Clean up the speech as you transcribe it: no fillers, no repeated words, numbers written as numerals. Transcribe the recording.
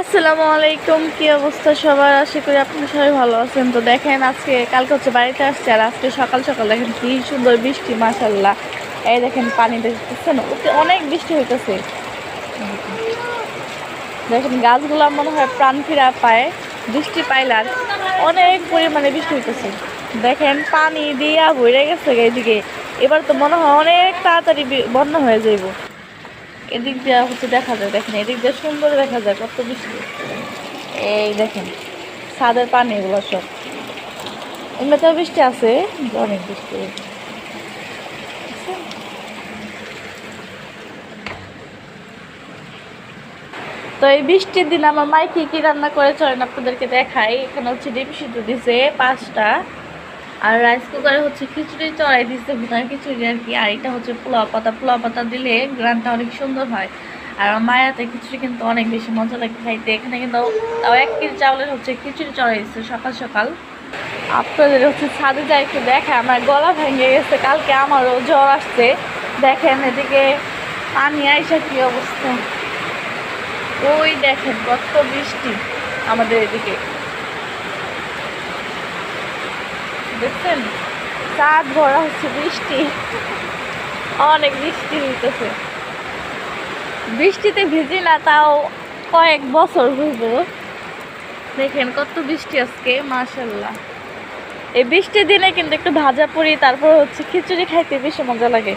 আসসালামু আলাইকুম, কি অবস্থা সবার? আশা করি আপনারা সবাই ভালো আছেন। তো দেখেন, আজকে কালকে হচ্ছে বাড়িতে আসছে, আর আজকে সকাল সকাল দেখেন কি সুন্দর বৃষ্টি, মাশাল্লাহ। এই দেখেন পানি দেখতেছেন, ওতে অনেক বৃষ্টি হইতেছে। দেখেন গাছগুলা মনে হয় প্রাণ ফিরা পায় বৃষ্টি পাইলে, আর অনেক পরিমাণে বৃষ্টি হইতেছে। দেখেন পানি দিয়া ভরে গেছে এইদিকে। এবার তো মনে হয় অনেক তাড়াতাড়ি বন্যা হয়ে যাইব। এদিক দিয়ে হচ্ছে দেখা যায়, দেখেন এদিক দিয়ে সুন্দর দেখা যায় কত বৃষ্টি। এই দেখেন ছাদের পানি এগুলো সব, এমনিতেও বৃষ্টি আছে, অনেক বৃষ্টি। তো এই বৃষ্টির দিন আমার মাই কি কি রান্না করে চলেন আপনাদেরকে দেখাই। এখানে হচ্ছে ডিম সিদ্ধ দিছে 5টা, আর রাইস কুকারে হচ্ছে খিচুড়ি চড়াই দিচ্ছে, ভুনার খিচুড়ি আর কি। আর এটা হচ্ছে পোলাও পাতা দিলে গ্রানটা অনেক সুন্দর হয়। আর আমার মায়াতে খিচুড়ি কিন্তু অনেক বেশি মজা লাগে খাইতে। এখানে কিন্তু তাও 1 কেজি চাউলের হচ্ছে খিচুড়ি চড়াই দিচ্ছে সকাল সকাল। আপনাদের হচ্ছে ছাদে যাই একটু দেখে, আমার গলা ভেঙে গেছে, কালকে আমারও জ্বর আসছে। দেখেন এদিকে পানি আইসা কি অবস্থা, ওই দেখেন কত বৃষ্টি আমাদের এদিকে, দেখছেন ছাদ ভরা হচ্ছে বৃষ্টি, অনেক বৃষ্টি হইতেছে। বৃষ্টিতে ভিজি না তাও কয়েক বছর হইব। দেখেন কত বৃষ্টি আজকে, মাশাল্লাহ। এই বৃষ্টির দিনে কিন্তু একটু ভাজা পুরি তারপর হচ্ছে খিচুড়ি খাইতে বেশি মজা লাগে।